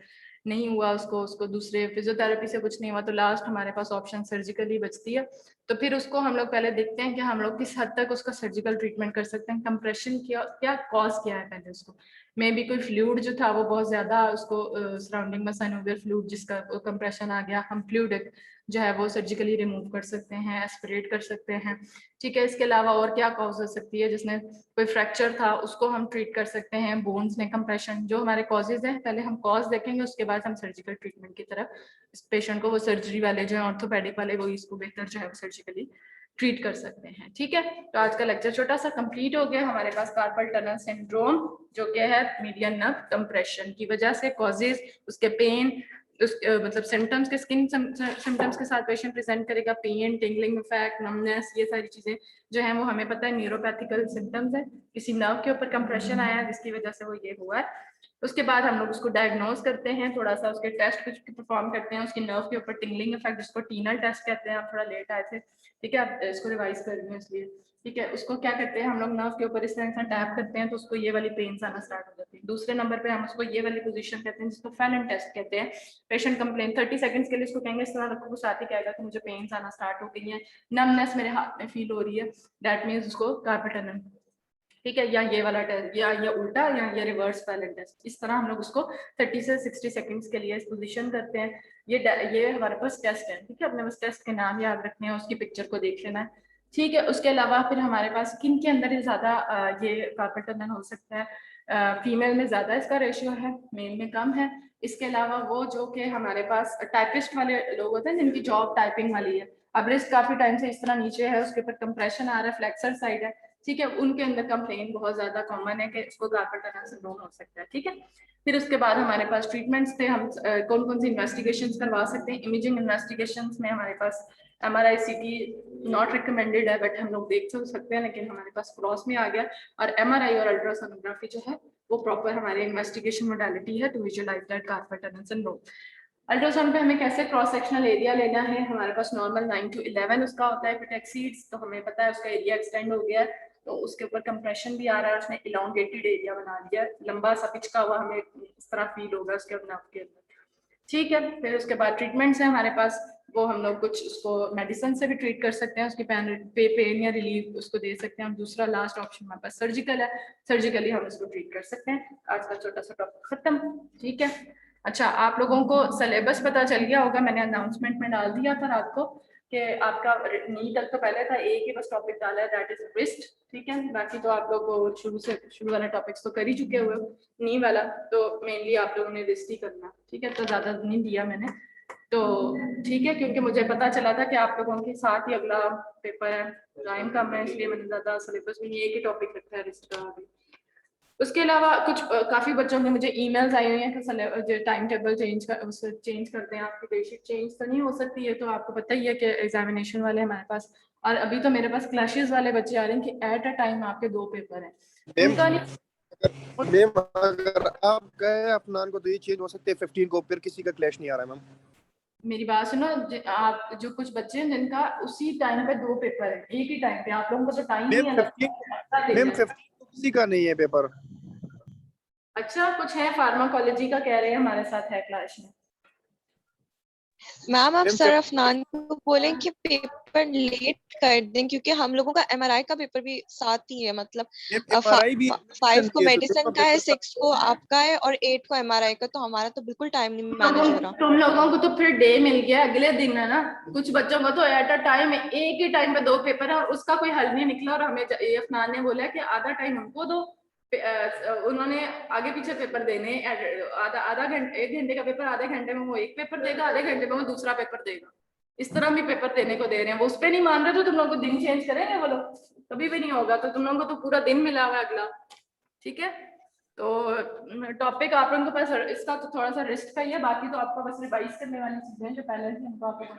S1: नहीं हुआ, उसको दूसरे फिजियोथेरेपी से कुछ नहीं हुआ, तो लास्ट हमारे पास ऑप्शन सर्जिकली बचती है। तो फिर उसको हम लोग पहले देखते हैं कि हम लोग किस हद तक उसका सर्जिकल ट्रीटमेंट कर सकते हैं, कंप्रेशन क्या कॉज किया है पहले उसको, मे बी कोई फ्लूइड जो था वो बहुत ज्यादा उसको सराउंडिंग में साइनोवियल फ्लूइड जिसका कंप्रेशन आ गया, हम फ्लूइड जो है वो सर्जिकली रिमूव कर सकते हैं, एस्पिरेट कर सकते हैं। ठीक है, इसके अलावा और क्या कॉज हो सकती है, जिसने कोई फ्रैक्चर था उसको हम ट्रीट कर सकते हैं, बोन्स में कंप्रेशन, जो हमारे कॉजेज हैं पहले हम कॉज देखेंगे, उसके बाद हम सर्जिकल ट्रीटमेंट की तरफ इस पेशेंट को, वो सर्जरी वाले जो है ऑर्थोपेडिक वाले, वो इसको बेहतर जो है वो सर्जिकली ट्रीट कर सकते हैं। ठीक है, तो आज का लेक्चर छोटा सा कंप्लीट हो गया। हमारे पास कार्पल टनल सिंड्रोम जो क्या है मीडियन नर्व कंप्रेशन की वजह से कॉजेज, उसके पेन, उस मतलब सिम्टम्स के, स्किन सिम्टम्स के साथ पेशेंट प्रेजेंट करेगा, पेन, टिंगलिंग इफेक्ट, नमनेस, ये सारी चीजें जो है वो हमें पता है न्यूरोपैथिकल सिम्टम्स है, किसी नर्व के ऊपर कंप्रेशन आया है जिसकी वजह से वो ये हुआ है। उसके बाद हम लोग उसको डायग्नोज करते हैं, थोड़ा सा उसके टेस्ट कुछ परफॉर्म करते हैं, उसकी नर्व के ऊपर टिंगलिंग इफेक्ट जिसको टीनल टेस्ट कहते हैं, आप थोड़ा लेट आए थे, ठीक है, आप इसको रिवाइज कर रही हैं इसलिए, ठीक है, उसको क्या करते हैं हम लोग नर्व के ऊपर इस तरह से टैप करते हैं तो उसको ये वाली पेन्स आना स्टार्ट हो जाती है। दूसरे नंबर पे हम उसको ये वाली पोजीशन कहते हैं जिसको फैलन टेस्ट कहते हैं। पेशेंट कंप्लेन 30 सेकंड्स के लिए इसको कहेंगे, इस तरह रखो, साथ ही कहेगा कि मुझे पेन्स आना स्टार्ट हो गई हैं, नमनेस मेरे हाथ में फील हो रही है, दैट मीन्स उसको कार्पल टनल, ठीक है, या ये वाला टेस्ट, या ये उल्टा, या ये रिवर्स फैलन टेस्ट, इस तरह हम लोग उसको 30 से 60 सेकंड्स के लिए इस पोजीशन करते हैं। ये हमारे पास टेस्ट है, ठीक है, अपने बस टेस्ट के नाम याद रखने हैं, उसकी पिक्चर को देख लेना है, ठीक है। उसके अलावा फिर हमारे पास किन के अंदर ही ज्यादा ये कार्पल टनल हो सकता है, फीमेल में ज्यादा इसका रेशियो है, मेल में कम है। इसके अलावा वो जो कि हमारे पास टाइपिस्ट वाले लोग होते हैं जिनकी जॉब टाइपिंग वाली है, अब रिस्ट काफी टाइम से इस तरह नीचे है, उसके ऊपर कंप्रेशन आ रहा है, फ्लेक्सर साइड है, ठीक है, उनके अंदर कंप्लेन बहुत ज्यादा कॉमन है कि इसको कार्पल टनल सिंड्रोम हो सकता है, ठीक है। फिर उसके बाद हमारे पास ट्रीटमेंट्स थे, हम कौन कौन सी इन्वेस्टिगेशंस करवा सकते हैं। इमेजिंग इन्वेस्टिगेशंस में हमारे पास MRI CT नॉट रिकमेंडेड है, बट हम लोग देख तो सकते हैं, लेकिन हमारे पास क्रॉस में आ गया, और MRI और अल्ट्रासोनोग्राफी जो है वो प्रॉपर हमारे इन्वेस्टिगेशन मोडालिटी है to visualise that carpal tunnel syndrome. Ultrasound पे हमें कैसे क्रॉस सेक्शनल एरिया लेना है, हमारे पास नॉर्मल 9 to 11 उसका होता है, फिर एक्सीड्स तो हमें पता है उसका एरिया एक्सटेंड हो गया है, तो उसके ऊपर कंप्रेशन भी आ रहा है, उसने इलांगेटेड एरिया बना दिया, लंबा सा पिचका हुआ हमें इस तरह फील होगा उसके नाप के अंदर, ठीक है। फिर उसके बाद ट्रीटमेंट्स है हमारे पास, वो हम लोग कुछ उसको मेडिसिन से भी ट्रीट कर सकते हैं, उसकी पेन या रिलीफ उसको दे सकते हैं। दूसरा लास्ट ऑप्शन हमारे पास सर्जिकल है, सर्जिकली हम इसको ट्रीट कर सकते हैं। आज का छोटा सा टॉपिक खत्म, ठीक है। अच्छा, आप लोगों को सिलेबस पता चल गया होगा, मैंने अनाउंसमेंट में डाल दिया था रात को कि आपका नी तक तो पहले था, एक ही बस टॉपिक डाला है, दैट इज रिस्ट, ठीक है, बाकी तो आप लोग शुरू वाला टॉपिक्स तो कर ही चुके हुए हो, नी वाला तो मेनली आप लोगों ने रिस्ट ही करना, ठीक है, तो ज्यादा नहीं दिया मैंने, तो ठीक है, क्योंकि मुझे पता चला था कि आप लोगों के साथ ही अगला पेपर है, टाइम कम है, इसलिए मैंने ज्यादा सिलेबस में एक ही टॉपिक रखा है रिस्ट का अभी। उसके अलावा कुछ काफी बच्चों ने मुझे ईमेल्स आई हुई हैं कि टाइम टेबल चेंज कर दें, आपकी बेसिक चेंज तो नहीं हो सकती है, तो आपको पता ही है कि एग्जामिनेशन वाले हमारे पास, और अभी तो मेरे पास क्लैशेस वाले बच्चे आ रहे हैं कि एट अ टाइम आपके 2 पेपर हैं, उनका नहीं।
S4: मैम अगर आप गए अफनान को तो ये चेंज हो सकते हैं 15 को, फिर किसी का क्लैश नहीं आ रहा है मैम।
S1: मेरी बात सुनो, आप जो कुछ बच्चे हैं जिनका उसी टाइम पे 2 पेपर है, एक ही टाइम पे, आप लोगों को तो टाइम नहीं
S4: मैम
S1: अलग
S4: 15 को किसी का नहीं है पेपर।
S1: अच्छा, कुछ है फार्माकोलॉजी का कह रहे हैं हमारे साथ है क्लास में।
S2: मैम आप
S4: मैम
S2: सर अफनान को बोलें कि पेपर लेट कर दें, क्योंकि हम लोगों का MRI का पेपर भी साथ ही है, मतलब 5 को मेडिसिन का है, 6 को आपका है और 8 को MRI का, तो हमारा तो बिल्कुल टाइम नहीं मैनेज हो रहा।
S1: तुम लोगों को तो फिर डे मिल गया अगले दिन है ना, कुछ बच्चों को तो एट अ टाइम एक ही टाइम पे 2 पेपर है और उसका कोई हल नहीं निकला, और हमें अफनान ने बोला कि आधा टाइम हमको दो, उन्होंने आगे पीछे पेपर देने, आधा घंटे 1 घंटे का पेपर, आधे घंटे में वो एक पेपर देगा, आधे घंटे में वो दूसरा पेपर देगा, इस तरह भी पेपर देने को दे रहे हैं, वो उस पर नहीं मान रहे तो तुम लोगों को दिन चेंज करेंगे वो लोग? कभी भी नहीं होगा। तो तुम लोगों को तो पूरा दिन मिला हुआ है अगला, ठीक है। तो टॉपिक आप लोगों के पास इसका तो थोड़ा सा रिस्क का ही है, बाकी तो आपको बस रिवाइज करने वाली चीजें जो पहले थी उनको आपको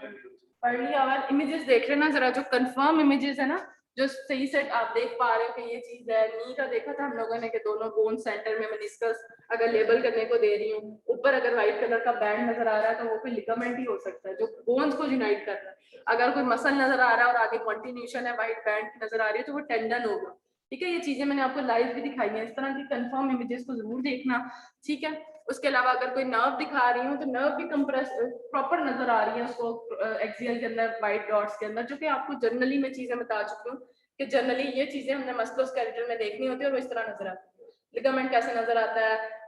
S1: पढ़ लिया हुआ। इमेजेस देख लेना जरा, जो कंफर्म इमेजेस है ना, जो सही से आप देख पा रहे हो कि ये चीज है। नी का देखा था हम लोगों ने कि दोनों बोन सेंटर में मेनिस्कस अगर लेबल करने को दे रही हूँ, ऊपर अगर व्हाइट कलर का बैंड नजर आ रहा है तो वो कोई लिगामेंट ही हो सकता है जो बोन्स को यूनाइट कर रहा है। अगर कोई मसल नजर आ रहा है और आगे कंटिन्यूशन है व्हाइट बैंड की नजर आ रही है तो वो टेंडन होगा, ठीक है। ये चीजें मैंने आपको लाइव भी दिखाई है, इस तरह की कंफर्म इमेजेस को जरूर देखना, ठीक है। उसके अलावा अगर कोई नर्व दिखा रही हूँ तो नर्व भी कंप्रेस प्रॉपर नजर आ रही है उसको एक्सियल के अंदर व्हाइट डॉट्स के अंदर, जो कि आपको जनरली मैं चीजें बता चुकी हूँ कि जनरली ये चीजें हमने मस्कुलोस्केलेटल में देखनी होती है और वो इस तरह नजर आती है। लिगामेंट कैसे नजर आता है,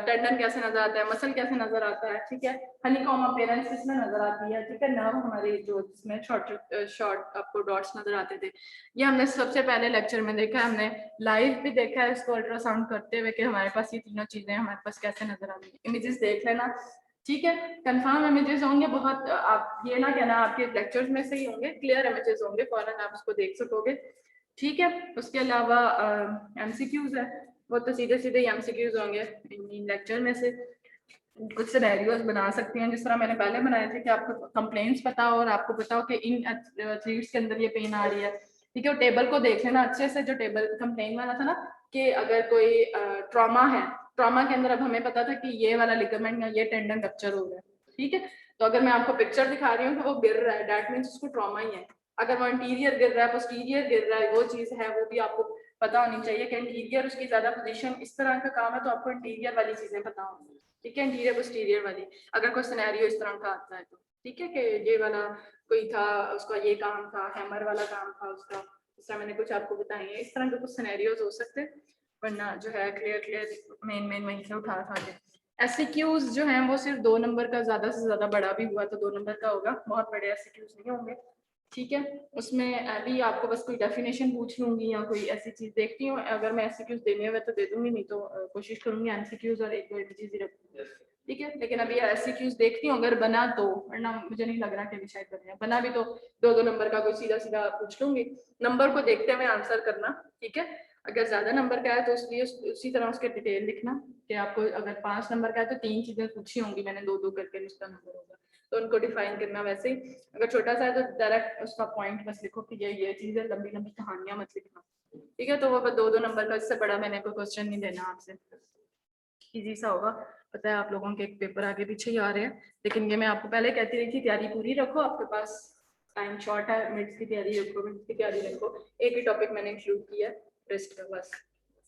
S1: टेंडन कैसे नजर आता है, मसल कैसे नजर आता है, ठीक है। हनीकॉम अपीयरेंस किसमें नजर आती है, ठीक है। नर्व हमारे जो जिसमें शॉर्ट आपको डॉट्स नजर आते थे, ये हमने सबसे पहले लेक्चर में देखा है, हमने लाइव भी देखा है इसको अल्ट्रासाउंड करते हुए कि हमारे पास ये तीनों चीजें हमारे पास कैसे नजर आ रही है। इमेजेस देख लेना, ठीक है। कंफर्म इमेजेस होंगे बहुत, आप ये ना कहना आपके लेक्चर्स में से ही होंगे, क्लियर इमेजेस होंगे, फौरन आप उसको देख सकोगे, ठीक है। उसके अलावा एमसीक्यूज है, वो तो सीधे सीधे एमसीक्यूज होंगे इन लेक्चर में से। कुछ सिनेरियोस बना सकते हैं जिस तरह मैंने पहले बनाए थे कि आपको कंप्लेंट्स पता हो और आपको पता हो कि इन एथलीट्स के अंदर ये पेन आ रही है, ठीक है। टेबल को देख लेना अच्छे से, जो टेबल कंप्लेन वाला था ना कि अगर कोई ट्रॉमा है, ट्रॉमा के अंदर अब हमें पता था कि ये वाला लिगामेंट या ये टेंडन रप्चर हो गया, ठीक है। तो अगर मैं आपको पिक्चर दिखा रही हूँ कि वो गिर रहा है, दैट मीन्स उसको ट्रॉमा ही है। अगर वो इंटीरियर गिर रहा है, पोस्टीरियर गिर रहा है, वो चीज है, वो भी आपको पता होनी चाहिए कि इंटीरियर उसकी ज्यादा पोजीशन इस तरह का काम है तो आपको इंटीरियर वाली चीजें पता होंगी, ठीक है। इंटीरियर पोस्टीरियर वाली अगर कोई सिनेरियो इस तरह का आता है तो, ठीक है, कि ये वाला कोई था उसका ये काम था, हैमर वाला काम था उसका, इस तरह मैंने कुछ आपको बताई है। इस तरह के कुछ सिनेरियोज हो सकते हैं, वरना जो है क्लियर मेन वहीं से उठा के एससीक्यूज जो हैं वो सिर्फ 2 नंबर का, ज्यादा से ज्यादा बड़ा भी हुआ तो 2 नंबर का होगा, बहुत बड़े एससीक्यूज नहीं होंगे, ठीक है। उसमें अभी आपको बस कोई डेफिनेशन पूछ लूंगी या कोई ऐसी चीज देखती हूँ, अगर मैं एससीक्यूज देने हुए तो दे दूंगी, नहीं तो कोशिश करूंगी एमसीक्यूज और एक दो इमेजेस ही रखूंगी, ठीक है। लेकिन अभी एससीक्यूज देखती हूँ, अगर बना तो, वरना मुझे नहीं लग रहा कि शायद बने, बना भी तो 2-2 नंबर का कोई सीधा सीधा पूछ लूंगी। नंबर को देखते हुए आंसर करना, ठीक है। अगर ज्यादा नंबर का है तो इसलिए उसी तरह उसके डिटेल लिखना कि आपको अगर 5 नंबर का है तो 3 चीजें पूछी होंगी मैंने, 2-2 करके उसका नंबर होगा, तो उनको डिफाइन करना वैसे ही। अगर छोटा सा है तो डायरेक्ट उसका पॉइंट बस लिखो कि ये चीज है, लंबी लंबी कहानियां मत लिखना, ठीक है। तो वो 2-2 नंबर का, इससे बड़ा मैंने कोई क्वेश्चन नहीं देना आपसे, इजी सा होगा। पता है आप लोगों के एक पेपर आगे पीछे ही आ रहे हैं, लेकिन ये मैं आपको पहले कहती रही थी तैयारी पूरी रखो, आपके पास टाइम शॉर्ट है, मिनट्स की तैयारी रखो, मिनट्स की तैयारी रखो। एक ही टॉपिक मैंने इंक्लूड किया है रेस्ट का बस,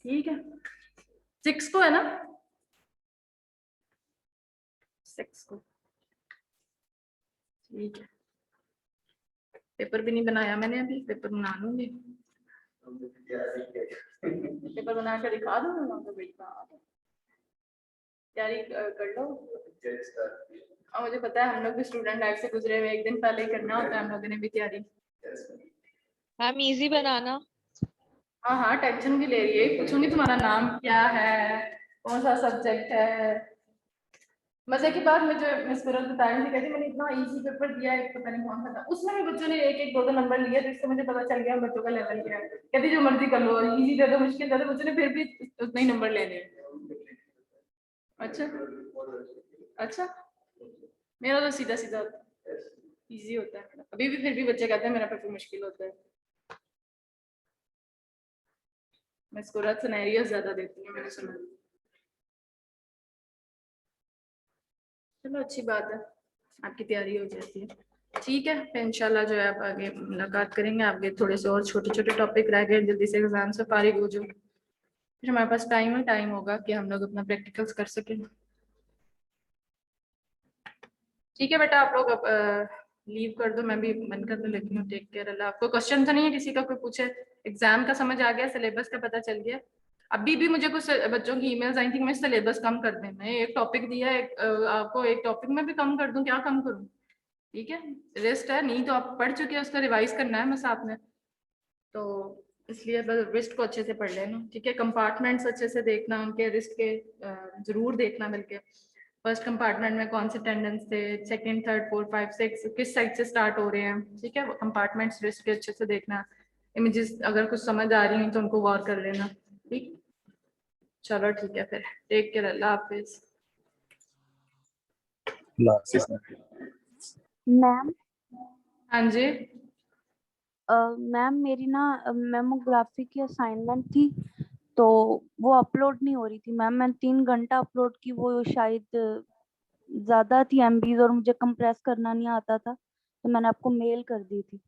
S1: ठीक है। 6 को है ना, 6 को, ठीक है। पेपर भी नहीं बनाया मैंने, अभी पेपर बना लूंगी, पेपर बना कर दिखा दूँ तैयारी कर लो। और मुझे पता है हम लोग भी स्टूडेंट लाइफ से गुजरे हुए, एक दिन पहले ही करना होता है हम लोगों ने भी तैयारी।
S2: मैम इजी बनाना।
S1: हाँ हाँ, टेंशन भी ले रही है, पूछूंगी तुम्हारा नाम क्या है, कौन सा सब्जेक्ट है। मजे की बात मुझे मिस सूरज बता रही थी, कहती मैंने इतना इजी पेपर दिया है, पता नहीं कौन सा था, उसमें भी बच्चों ने 1-1 2-2 नंबर लिए, तो इससे मुझे पता चल गया बच्चों का लेवल क्या है। कहती जो मर्जी कर लो, इजी दे दो मुश्किल दे दो, बच्चों ने फिर भी उतने ही नंबर लेने। अच्छा अच्छा, मेरा तो सीधा सीधा इजी होता है, अभी भी फिर भी बच्चे कहते हैं मेरा पेपर मुश्किल होता है। मैं स्कोर सिनेरियोस ज्यादा देती हूँ, मैंने सुना। चलो अच्छी बात है, आपकी तैयारी हो जाती है, ठीक है। फिर इंशाल्लाह जो है आप आगे मुलाकात करेंगे, आगे थोड़े से और छोटे छोटे टॉपिक रह गए, जल्दी से एग्जाम से फारिग हो जाओ, फिर हमारे पास टाइम होगा कि हम लोग अपना प्रैक्टिकल्स कर सकें, ठीक है बेटा। आप लोग अब लीव कर दो, मैं भी बंद कर दूं, लेकिन टेक केयर, अल्लाह। आपको क्वेश्चन तो नहीं है किसी का, कोई पूछे? एग्जाम का समझ आ गया, सिलेबस का पता चल गया? अभी भी मुझे कुछ बच्चों की ईमेल्स आई थी कि मैं सिलेबस कम कर दें, मैं एक टॉपिक दिया है, आपको एक टॉपिक में भी कम कर दूं, क्या कम करूं? ठीक है, रेस्ट है, नहीं तो आप पढ़ चुके हैं, उसका रिवाइज करना है मैं साथ में, तो इसलिए बस रिस्ट को अच्छे से पढ़ लेना, ठीक है। कंपार्टमेंट्स अच्छे से देखना, उनके रिस्ट के जरूर देखना, बल्कि फर्स्ट कंपार्टमेंट में कौन से अटेंडेंस थे, सेकंड, थर्ड, फोर्थ, 5, 6 किस साइड से स्टार्ट हो रहे हैं, ठीक है। कंपार्टमेंट्स लिस्ट के अच्छे से देखना, इमेजेस अगर कुछ समझ आ रही हैं तो उनको गौर कर लेना, ठीक। चलो ठीक है, फिर टेक केयर, अल्लाह हाफिज।
S5: मैम
S1: हाँ जी।
S5: मैम मेरी ना मेमोग्राफी की असाइनमेंट थी, तो वो अपलोड नहीं हो रही थी मैम। मैंने 3 घंटा अपलोड की, वो शायद ज्यादा थी एमबीज और मुझे कंप्रेस करना नहीं आता था, तो मैंने आपको मेल कर दी थी।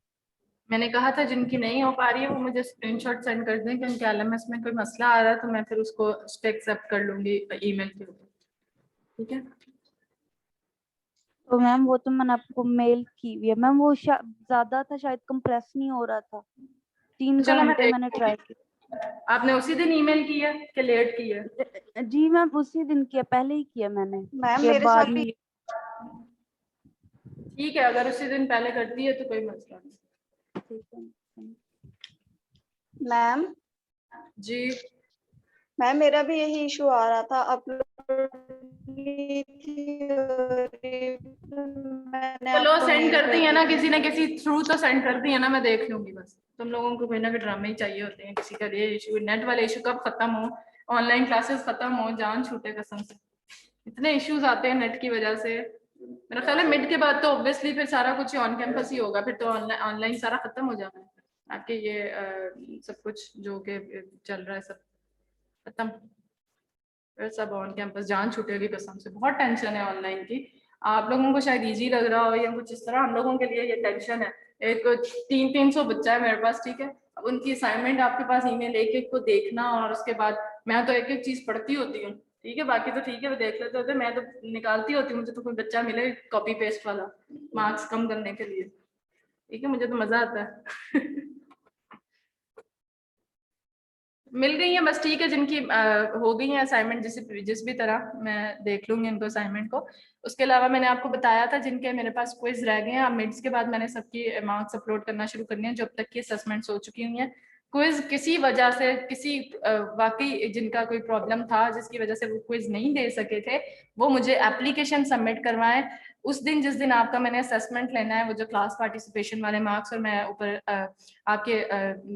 S1: मैंने कहा था जिनकी नहीं हो पा रही है वो मुझे स्क्रीनशॉट सेंड कर दें कि उनके एलएमएस में कोई मसला आ रहा है, तो मैं फिर उसको उस पर एक्सेप्ट कर लूंगी ईमेल के ऊपर, ठीक है।
S5: तो मैम वो तो मैंने आपको मेल की हुई है मैम, वो ज्यादा था, शायद कंप्रेस नहीं हो रहा था। 3
S1: चलो मैं
S5: घंटे मैंने
S1: देखूंगी।
S5: ट्राई की।
S1: आपने उसी दिन ईमेल की है कि लेट की है?
S5: जी मैम उसी दिन किया, पहले ही किया मैंने,
S6: मैम
S5: के
S6: मेरे
S5: बाद
S6: साथ भी
S5: में।
S1: ठीक है, अगर उसी दिन पहले करती है तो कोई मसला नहीं।
S5: ठीक है
S6: मैम
S1: जी
S6: मैम मेरा भी यही इशू आ रहा था, अपलोड मैंने
S1: चलो
S6: आपको
S1: सेंड
S6: मेल
S1: करती
S6: कर
S1: है
S6: दी
S1: ना,
S6: थी।
S1: किसी ना किसी थ्रू तो सेंड करती है ना, मैं देख लूंगी। बस तुम लोगों को कोई ना कोई ड्रामे ही चाहिए होते हैं, किसी का ये इशू, नेट वाले इशू कब खत्म हो, ऑनलाइन क्लासेस खत्म हो, जान छूटे कसम से। इतने इश्यूज आते हैं नेट की वजह से। मेरा ख्याल है मिड के बाद तो ऑब्वियसली फिर सारा कुछ ऑन कैंपस ही होगा, फिर तो ऑनलाइन ऑनलाइन सारा खत्म हो जाना है आपके ये सब कुछ जो के चल रहा है सब खत्म, फिर सब ऑन कैंपस, जान छूटेगी कसम से। बहुत टेंशन है ऑनलाइन की। आप लोगों को शायद इजी लग रहा हो या कुछ इस तरह, हम लोगों के लिए ये टेंशन है। एक 300 बच्चा है मेरे पास, ठीक है। अब उनकी असाइनमेंट आपके पास ईमेल एक एक को देखना, और उसके बाद मैं तो एक एक चीज पढ़ती होती हूँ, ठीक है। बाकी तो ठीक है वो देख लेते होते, मैं तो निकालती होती हूँ। मुझे तो कोई बच्चा मिले कॉपी पेस्ट वाला मार्क्स कम करने के लिए, ठीक है, मुझे तो मजा आता है। मिल गई है बस, ठीक है। जिनकी हो गई है असाइनमेंट जिस भी तरह, मैं देख लूंगी उनको असाइनमेंट को। उसके अलावा मैंने आपको बताया था जिनके मेरे पास क्विज रह गए हैं, अब मिड्स के बाद मैंने सबकी मार्क्स अपलोड करना शुरू करनी है जो अब तक की असेसमेंट्स हो चुकी हुई हैं। क्विज किसी वजह से किसी वाकई जिनका कोई प्रॉब्लम था जिसकी वजह से वो क्विज नहीं दे सके थे, वो मुझे एप्लीकेशन सबमिट करवाएं। उस दिन जिस दिन आपका मैंने असेसमेंट लेना है, वो जो क्लास पार्टिसिपेशन वाले मार्क्स, और मैं ऊपर आपके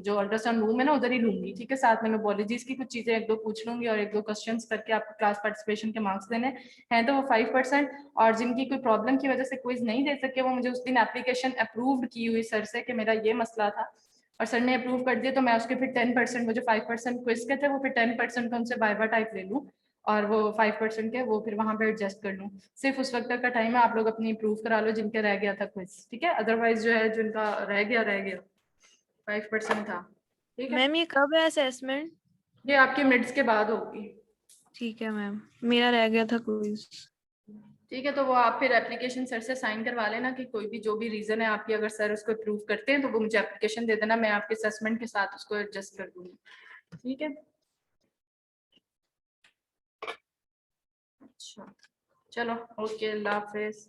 S1: जो अल्ट्रासाउंड रूम है ना उधर ही लूंगी, ठीक है। साथ में मैं बॉलोजीज की कुछ चीजें एक दो पूछ लूंगी और एक दो क्वेश्चंस करके आपको क्लास पार्टिसिपेशन के मार्क्स देने हैं, तो वो 5%। और जिनकी कोई प्रॉब्लम की वजह से क्विज नहीं दे सके, वो मुझे उस दिन एप्लीकेशन अप्रूव्ड की हुई सर से कि मेरा ये मसला था, और सर ने अप्रूव कर दिया, तो मैं उसके फिर 10%, वो जो 5% क्विज के थे वो फिर 10% का उनसे वाइवा टाइप ले लूँ, और वो 5% के वो फिर वहां पे एडजस्ट कर लूँ। सिर्फ उस वक्त तक का टाइम है, आप लोग अपनी प्रूव करा लो जिनके रह गया था क्विज, ठीक है। अदरवाइज जो है जिनका रह गया 5% था, ठीक है।
S7: मैम ये कब है असेसमेंट?
S1: ये आपके मिड्स के बाद होगी,
S7: ठीक है मैम, मेरा रह गया था क्विज।
S1: ठीक है। तो वो आप फिर एप्लीकेशन सर से साइन करवा लेना कि कोई भी जो भी रीजन है आपकी, अगर सर उसको अप्रूव करते हैं तो वो मुझे एप्लीकेशन दे देना, मैं आपके असेसमेंट के साथ उसको एडजस्ट कर दूंगी, ठीक है। अच्छा चलो, ओके, अल्लाह हाफिज।